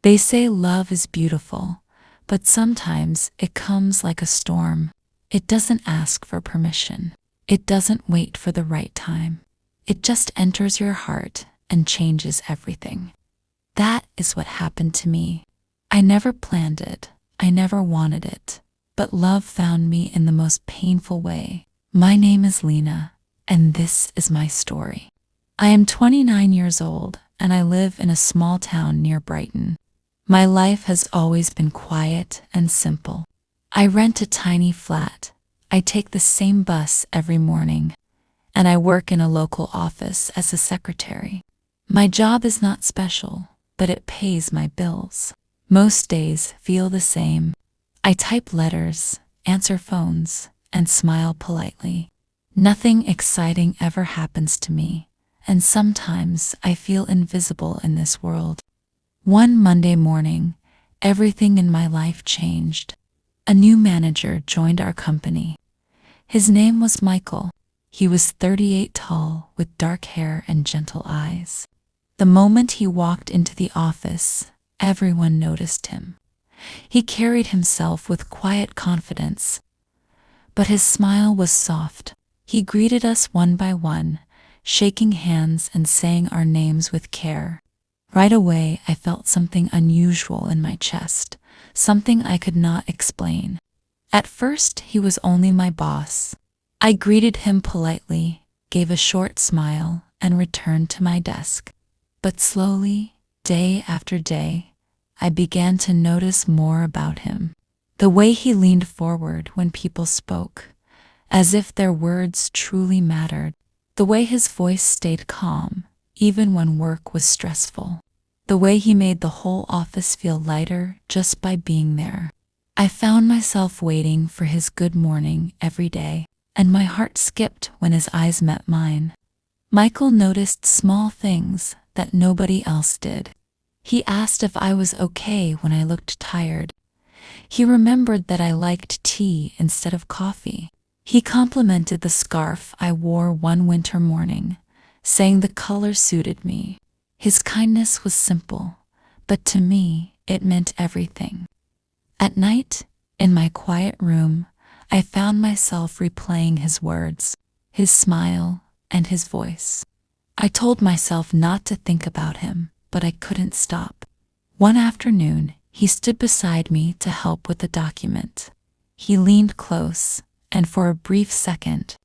They say love is beautiful, but sometimes it comes like a storm. It doesn't ask for permission. It doesn't wait for the right time. It just enters your heart and changes everything. That is what happened to me. I never planned it. I never wanted it. But love found me in the most painful way. My name is Lena, and this is my story. I am 29 years old, and I live in a small town near Brighton. My life has always been quiet and simple. I rent a tiny flat. I take the same bus every morning, and I work in a local office as a secretary. My job is not special, but it pays my bills. Most days feel the same. I type letters, answer phones, and smile politely. Nothing exciting ever happens to me, and sometimes I feel invisible in this world. One Monday morning, everything in my life changed. A new manager joined our company. His name was Michael. He was 38 tall, with dark hair and gentle eyes. The moment he walked into the office, everyone noticed him. He carried himself with quiet confidence, but his smile was soft. He greeted us one by one, shaking hands and saying our names with care. Right away, I felt something unusual in my chest, something I could not explain. At first, he was only my boss. I greeted him politely, gave a short smile, and returned to my desk. But slowly, day after day, I began to notice more about him. The way he leaned forward when people spoke, as if their words truly mattered. The way his voice stayed calm, even when work was stressful. The way he made the whole office feel lighter just by being there. I found myself waiting for his good morning every day, and my heart skipped when his eyes met mine. Michael noticed small things that nobody else did. He asked if I was okay when I looked tired. He remembered that I liked tea instead of coffee. He complimented the scarf I wore one winter morning, saying the color suited me. His kindness was simple, but to me, it meant everything. At night, in my quiet room, I found myself replaying his words, his smile, and his voice. I told myself not to think about him, but I couldn't stop. One afternoon, he stood beside me to help with a document. He leaned close, and for a brief second,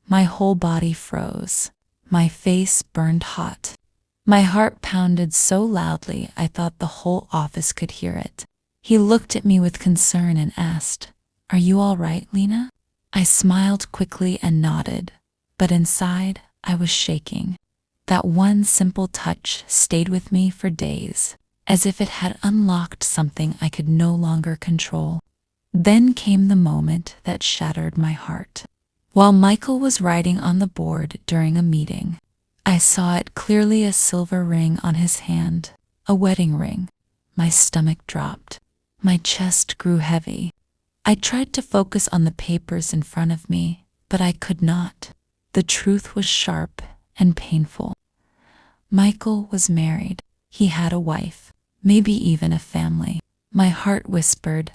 my whole body froze. My face burned hot. My heart pounded so loudly I thought the whole office could hear it. He looked at me with concern and asked, "Are you all right, Lena?" I smiled quickly and nodded, but inside I was shaking. That one simple touch stayed with me for days, as if it had unlocked something I could no longer control. Then came the moment that shattered my heart. While Michael was writing on the board during a meeting, I saw it clearly, a silver ring on his hand, a wedding ring. My stomach dropped. My chest grew heavy. I tried to focus on the papers in front of me, but I could not. The truth was sharp and painful. Michael was married. He had a wife, maybe even a family. My heart whispered,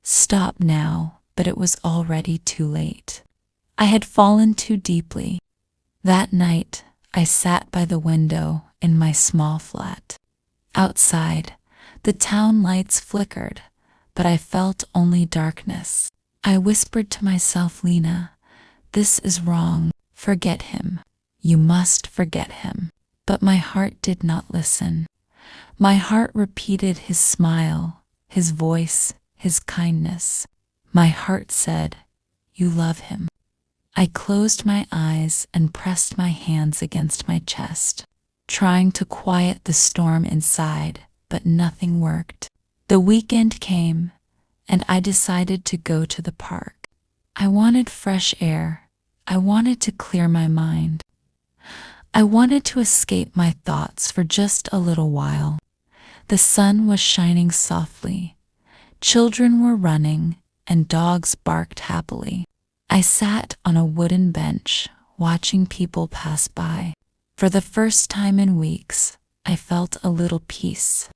"Stop now," but it was already too late. I had fallen too deeply. That night, I sat by the window in my small flat. Outside, the town lights flickered, but I felt only darkness. I whispered to myself, "Lena, this is wrong. Forget him. You must forget him." But my heart did not listen. My heart repeated his smile, his voice, his kindness. My heart said, "You love him." I closed my eyes and pressed my hands against my chest, trying to quiet the storm inside, but nothing worked. The weekend came, and I decided to go to the park. I wanted fresh air. I wanted to clear my mind. I wanted to escape my thoughts for just a little while. The sun was shining softly. Children were running, and dogs barked happily. I sat on a wooden bench, watching people pass by. For the first time in weeks, I felt a little peace.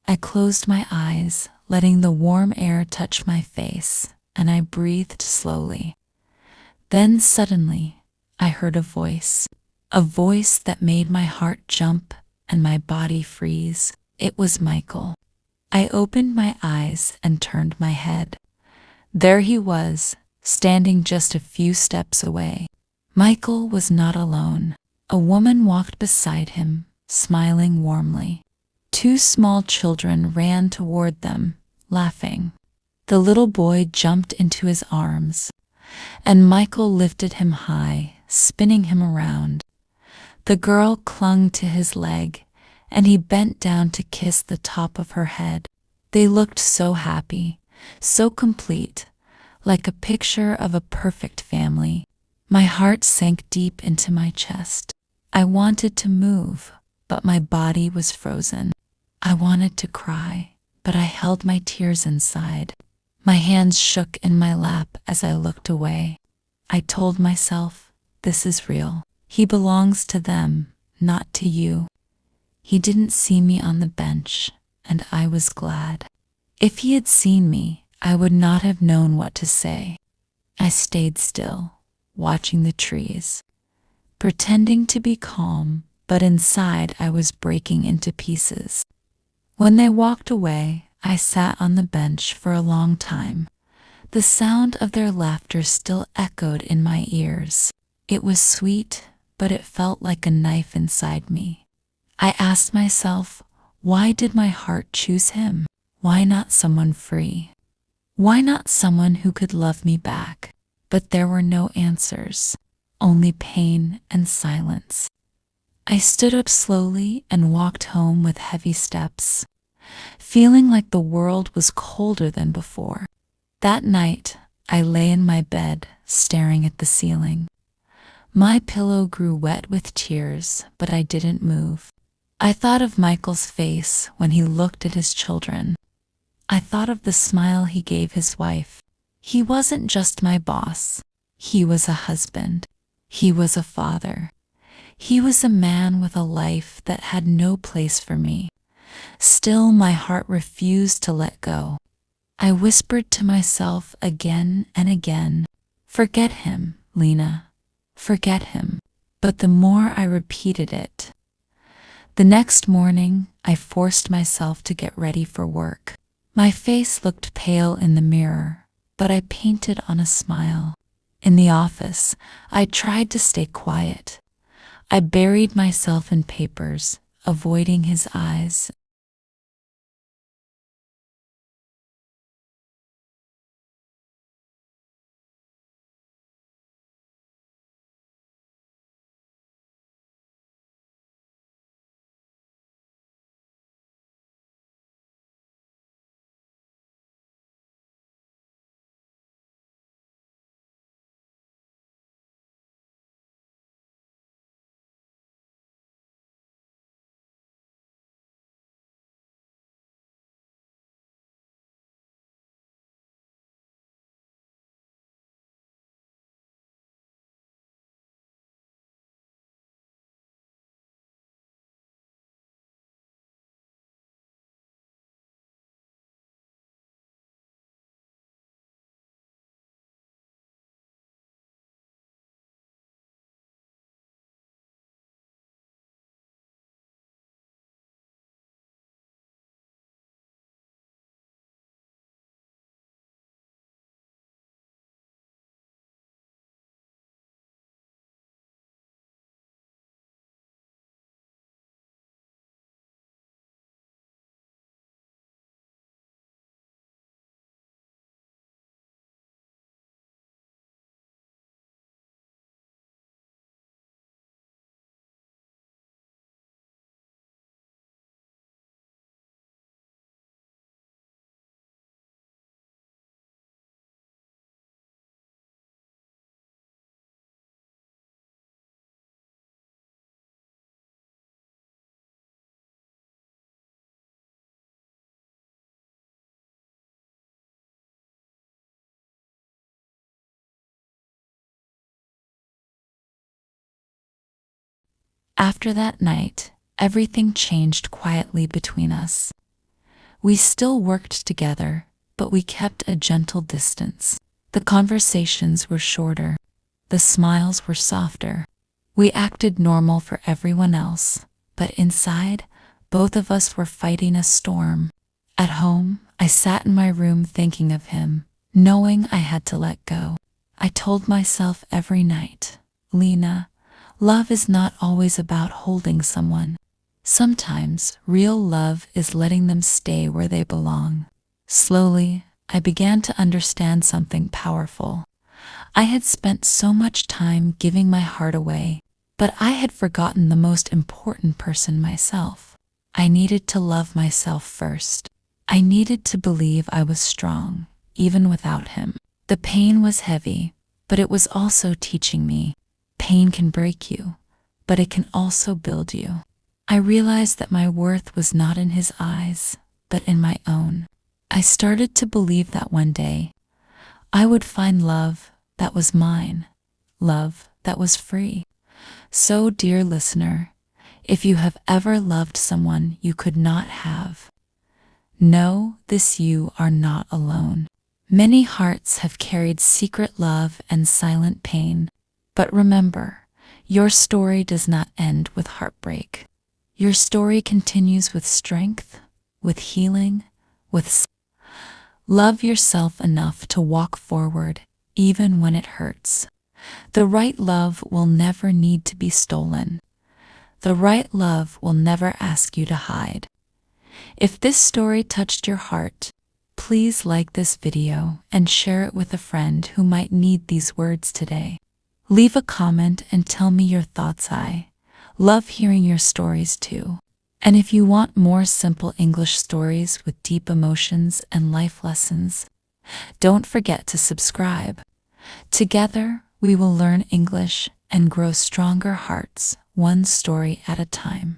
I closed my eyes, letting the warm air touch my face, and I breathed slowly. Then suddenly, I heard a voice that made my heart jump and my body freeze. It was Michael. I opened my eyes and turned my head. There he was, standing just a few steps away. Michael was not alone. A woman walked beside him, smiling warmly. Two small children ran toward them, laughing. The little boy jumped into his arms, and Michael lifted him high, spinning him around. The girl clung to his leg, and he bent down to kiss the top of her head. They looked so happy, so complete, like a picture of a perfect family. My heart sank deep into my chest. I wanted to move, but my body was frozen. I wanted to cry, but I held my tears inside. My hands shook in my lap as I looked away. I told myself, this is real. He belongs to them, not to you. He didn't see me on the bench, and I was glad. If he had seen me, I would not have known what to say. I stayed still, watching the trees, pretending to be calm, but inside I was breaking into pieces. When they walked away, I sat on the bench for a long time. The sound of their laughter still echoed in my ears. It was sweet, but it felt like a knife inside me. I asked myself, why did my heart choose him? Why not someone free? Why not someone who could love me back? But there were no answers, only pain and silence. I stood up slowly and walked home with heavy steps, feeling like the world was colder than before. That night, I lay in my bed, staring at the ceiling. My pillow grew wet with tears, but I didn't move. I thought of Michael's face when he looked at his children. I thought of the smile he gave his wife. He wasn't just my boss. He was a husband. He was a father. He was a man with a life that had no place for me. Still, my heart refused to let go. I whispered to myself again and again, forget him, Lena. Forget him. But the more I repeated it, the next morning I forced myself to get ready for work. My face looked pale in the mirror, but I painted on a smile. In the office, I tried to stay quiet. I buried myself in papers, avoiding his eyes. After that night, everything changed quietly between us. We still worked together, but we kept a gentle distance. The conversations were shorter. The smiles were softer. We acted normal for everyone else, but inside, both of us were fighting a storm. At home, I sat in my room thinking of him, knowing I had to let go. I told myself every night, Lena, love is not always about holding someone. Sometimes real love is letting them stay where they belong. Slowly, I began to understand something powerful. I had spent so much time giving my heart away, but I had forgotten the most important person, myself. I needed to love myself first. I needed to believe I was strong, even without him. The pain was heavy, but it was also teaching me. Pain can break you, but it can also build you. I realized that my worth was not in his eyes, but in my own. I started to believe that one day, I would find love that was mine, love that was free. So, dear listener, if you have ever loved someone you could not have, know this: you are not alone. Many hearts have carried secret love and silent pain, but remember, your story does not end with heartbreak. Your story continues with strength, with healing, with love yourself enough to walk forward, even when it hurts. The right love will never need to be stolen. The right love will never ask you to hide. If this story touched your heart, please like this video and share it with a friend who might need these words today. Leave a comment and tell me your thoughts. I love hearing your stories too. And if you want more simple English stories with deep emotions and life lessons, don't forget to subscribe. Together, we will learn English and grow stronger hearts, one story at a time.